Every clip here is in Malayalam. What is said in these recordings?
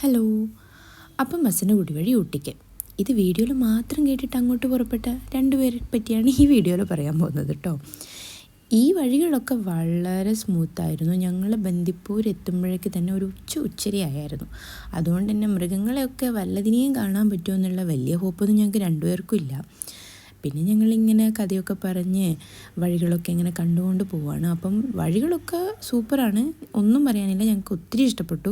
ഹലോ. അപ്പം മസനഗുഡി വഴി ഊട്ടിക്ക്. ഇത് വീഡിയോയിൽ മാത്രം കേട്ടിട്ട് അങ്ങോട്ട് പുറപ്പെട്ട രണ്ടുപേരെ പറ്റിയാണ് ഈ വീഡിയോയിൽ പറയാൻ പോകുന്നത് കേട്ടോ. ഈ വഴികളൊക്കെ വളരെ സ്മൂത്തായിരുന്നു. ഞങ്ങൾ ബന്ദിപ്പൂർ എത്തുമ്പോഴേക്ക് തന്നെ ഒരു ഉച്ചരിയായിരുന്നു. അതുകൊണ്ട് തന്നെ മൃഗങ്ങളെയൊക്കെ വല്ലതിനെയും കാണാൻ പറ്റുമെന്നുള്ള വലിയ ഹോപ്പൊന്നും ഞങ്ങൾക്ക് രണ്ടുപേർക്കും ഇല്ല. പിന്നെ ഞങ്ങളിങ്ങനെ കഥയൊക്കെ പറഞ്ഞ് വഴികളൊക്കെ ഇങ്ങനെ കണ്ടുകൊണ്ട് പോവുകയാണ്. അപ്പം വഴികളൊക്കെ സൂപ്പറാണ്, ഒന്നും പറയാനില്ല. ഞങ്ങൾക്ക് ഒത്തിരി ഇഷ്ടപ്പെട്ടു.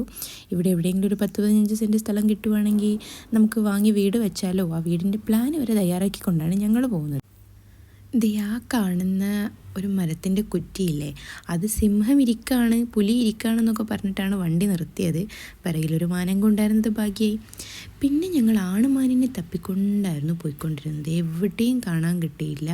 ഇവിടെ എവിടെയെങ്കിലും ഒരു 10-15 സെൻറ്റ് സ്ഥലം കിട്ടുവാണെങ്കിൽ നമുക്ക് വാങ്ങി വീട് വെച്ചാലോ, ആ വീടിൻ്റെ പ്ലാൻ വരെ തയ്യാറാക്കിക്കൊണ്ടാണ് ഞങ്ങൾ പോകുന്നത്. ആ കാണുന്ന ഒരു മരത്തിൻ്റെ കുറ്റിയില്ലേ, അത് സിംഹം ഇരിക്കുകയാണ്, പുലി ഇരിക്കുകയാണെന്നൊക്കെ പറഞ്ഞിട്ടാണ് വണ്ടി നിർത്തിയത്. പിറകിലൊരു മാനം കൊണ്ടായിരുന്നത് ഭാഗ്യമായി. പിന്നെ ഞങ്ങൾ ആണുമാനിനെ തപ്പിക്കൊണ്ടായിരുന്നു പോയിക്കൊണ്ടിരുന്നത്. എവിടെയും കാണാൻ കിട്ടിയില്ല.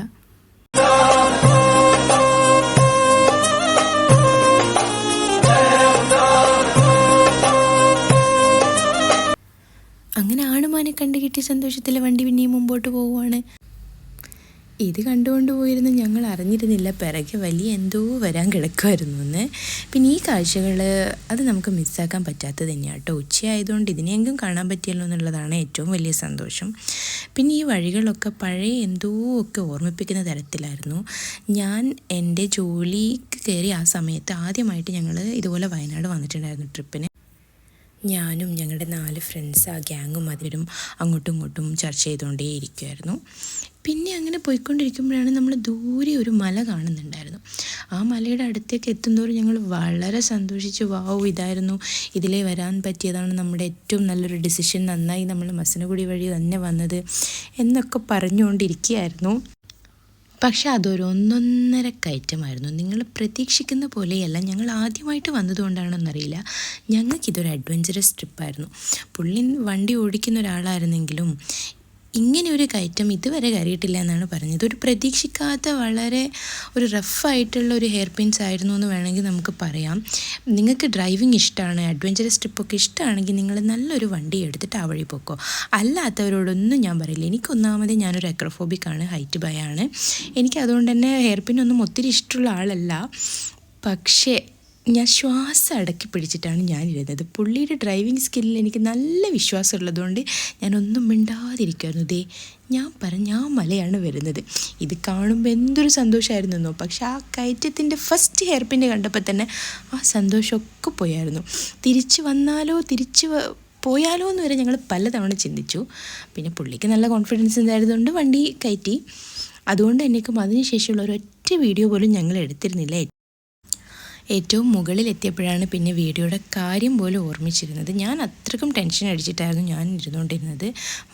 അങ്ങനെ ആണുമാനെ കണ്ടു കിട്ടിയ സന്തോഷത്തിൽ വണ്ടി പിന്നെയും മുമ്പോട്ട് പോവുകയാണ്. ഇത് കണ്ടുകൊണ്ട് പോയിരുന്ന് ഞങ്ങൾ അറിഞ്ഞിരുന്നില്ല പിറകെ വലിയ എന്തോ വരാൻ കിടക്കുമായിരുന്നു എന്ന്. പിന്നെ ഈ കാഴ്ചകൾ അത് നമുക്ക് മിസ്സാക്കാൻ പറ്റാത്തത് തന്നെയാണ് കേട്ടോ. ഉച്ചയായതുകൊണ്ട് ഇതിനെങ്കിലും കാണാൻ പറ്റിയല്ലോ എന്നുള്ളതാണ് ഏറ്റവും വലിയ സന്തോഷം. പിന്നെ ഈ വഴികളൊക്കെ പഴയ എന്തോ ഒക്കെ ഓർമ്മിപ്പിക്കുന്ന തരത്തിലായിരുന്നു. ഞാൻ എൻ്റെ ജോലിക്ക് കയറി ആ സമയത്ത് ആദ്യമായിട്ട് ഞങ്ങൾ ഇതുപോലെ വയനാട് വന്നിട്ടുണ്ടായിരുന്നു ട്രിപ്പിന്. ഞാനും ഞങ്ങളുടെ 4 ഫ്രണ്ട്സ്, ആ ഗ്യാങ്ങും അതിലും അങ്ങോട്ടും ഇങ്ങോട്ടും ചർച്ച ചെയ്തുകൊണ്ടേ ഇരിക്കുമായിരുന്നു. പിന്നെ അങ്ങനെ പോയിക്കൊണ്ടിരിക്കുമ്പോഴാണ് നമ്മൾ ദൂരെ ഒരു മല കാണുന്നുണ്ടായിരുന്നു. ആ മലയുടെ അടുത്തേക്ക് എത്തുന്നതോറും ഞങ്ങൾ വളരെ സന്തോഷിച്ചു. വാവ്, ഇതായിരുന്നു, ഇതിലേ വരാൻ പറ്റിയതാണ് നമ്മുടെ ഏറ്റവും നല്ലൊരു ഡിസിഷൻ, നന്നായി നമ്മൾ മസനഗുഡി വഴി തന്നെ വന്നത് എന്നൊക്കെ പറഞ്ഞുകൊണ്ടിരിക്കുകയായിരുന്നു. പക്ഷെ അതൊരു 1.5 കയറ്റമായിരുന്നു. നിങ്ങൾ പ്രതീക്ഷിക്കുന്ന പോലെയല്ല. ഞങ്ങൾ ആദ്യമായിട്ട് വന്നതുകൊണ്ടാണെന്നറിയില്ല, ഞങ്ങൾക്കിതൊരു അഡ്വഞ്ചറസ് ട്രിപ്പായിരുന്നു. പുള്ളി വണ്ടി ഓടിക്കുന്ന ഒരാളായിരുന്നെങ്കിലും ഇങ്ങനെ ഒരു കയറ്റം ഇതുവരെ കയറിയിട്ടില്ല എന്നാണ് പറഞ്ഞത്. ഒരു പ്രതീക്ഷിക്കാത്ത വളരെ ഒരു റഫായിട്ടുള്ള ഒരു ഹെയർ പിൻസ് ആയിരുന്നു എന്ന് വേണമെങ്കിൽ നമുക്ക് പറയാം. നിങ്ങൾക്ക് ഡ്രൈവിംഗ് ഇഷ്ടമാണ്, അഡ്വഞ്ചറസ് ട്രിപ്പൊക്കെ ഇഷ്ടമാണെങ്കിൽ നിങ്ങൾ നല്ലൊരു വണ്ടി എടുത്തിട്ട് ആ വഴി പോക്കോ. അല്ലാത്തവരോടൊന്നും ഞാൻ പറയില്ല. എനിക്കൊന്നാമത് ഞാനൊരു അക്രോഫോബിക്കാണ്, ഹൈറ്റ് ഭയമാണ്. എനിക്ക് അതുകൊണ്ട് തന്നെ ഹെയർ പിന്നൊന്നും ഒത്തിരി ഇഷ്ടമുള്ള ആളല്ല. പക്ഷേ ഞാൻ ശ്വാസം അടക്കി പിടിച്ചിട്ടാണ് ഞാനിരുന്നത്. പുള്ളിയുടെ ഡ്രൈവിംഗ് സ്കില്ലിൽ എനിക്ക് നല്ല വിശ്വാസമുള്ളതുകൊണ്ട് ഞാനൊന്നും മിണ്ടാതിരിക്കുമായിരുന്നു. ഞാൻ മലയാണ് വരുന്നത്. ഇത് കാണുമ്പോൾ എന്തൊരു സന്തോഷമായിരുന്നോ. പക്ഷെ ആ കയറ്റത്തിൻ്റെ ഫസ്റ്റ് ഹെയർ പിന്ന് കണ്ടപ്പോൾ തന്നെ ആ സന്തോഷമൊക്കെ പോയായിരുന്നു. തിരിച്ച് വന്നാലോ പോയാലോ എന്ന് വരെ ഞങ്ങൾ പലതവണ ചിന്തിച്ചു. പിന്നെ പുള്ളിക്ക് നല്ല കോൺഫിഡൻസ് ഉണ്ടായതുകൊണ്ട് വണ്ടി കയറ്റി. അതുകൊണ്ട് എന്നേക്കും അതിനുശേഷമുള്ള ഒരൊറ്റ വീഡിയോ പോലും ഞങ്ങൾ എടുത്തിരുന്നില്ല. ഏറ്റവും മുകളിലെത്തിയപ്പോഴാണ് പിന്നെ വീഡിയോയുടെ കാര്യം പോലും ഓർമ്മിച്ചിരുന്നത്. ഞാൻ അത്രയ്ക്കും ടെൻഷൻ അടിച്ചിട്ടായിരുന്നു ഞാൻ ഇരുന്നുകൊണ്ടിരുന്നത്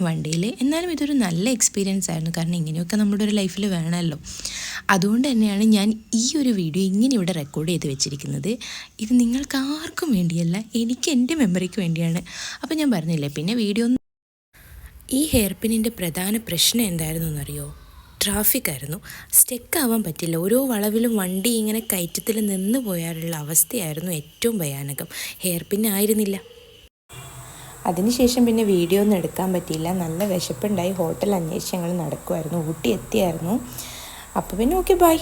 വണ്ടിയിൽ. എന്നാലും ഇതൊരു നല്ല എക്സ്പീരിയൻസ് ആയിരുന്നു. കാരണം ഇങ്ങനെയൊക്കെ നമ്മുടെ ഒരു ലൈഫിൽ വേണമല്ലോ. അതുകൊണ്ട് തന്നെയാണ് ഞാൻ ഈ ഒരു വീഡിയോ ഇങ്ങനെ ഇവിടെ റെക്കോർഡ് ചെയ്ത് വെച്ചിരിക്കുന്നത്. ഇത് നിങ്ങൾക്ക് ആർക്കും വേണ്ടിയല്ല, എനിക്ക് എൻ്റെ മെമ്മറിക്ക് വേണ്ടിയാണ്. അപ്പോൾ ഞാൻ പറഞ്ഞില്ലേ, പിന്നെ വീഡിയോ ഈ ഹെയർ പിന്നിൻ്റെ പ്രധാന പ്രശ്നം എന്തായിരുന്നു എന്നറിയോ? ട്രാഫിക് ആയിരുന്നു. സ്റ്റെക്കാവാൻ പറ്റില്ല. ഓരോ വളവിലും വണ്ടി ഇങ്ങനെ കയറ്റത്തിൽ നിന്ന് പോയാലുള്ള അവസ്ഥയായിരുന്നു ഏറ്റവും ഭയാനകം. ഹെയർ പിന്നായിരുന്നില്ല. അതിനുശേഷം പിന്നെ വീഡിയോ ഒന്നും എടുക്കാൻ പറ്റിയില്ല. നല്ല വിശപ്പുണ്ടായി. ഹോട്ടൽ അന്വേഷിച്ച് ഞങ്ങൾ നടക്കുമായിരുന്നു. ഊട്ടി എത്തിയായിരുന്നു. അപ്പോൾ പിന്നെ ഓക്കെ, ബൈ.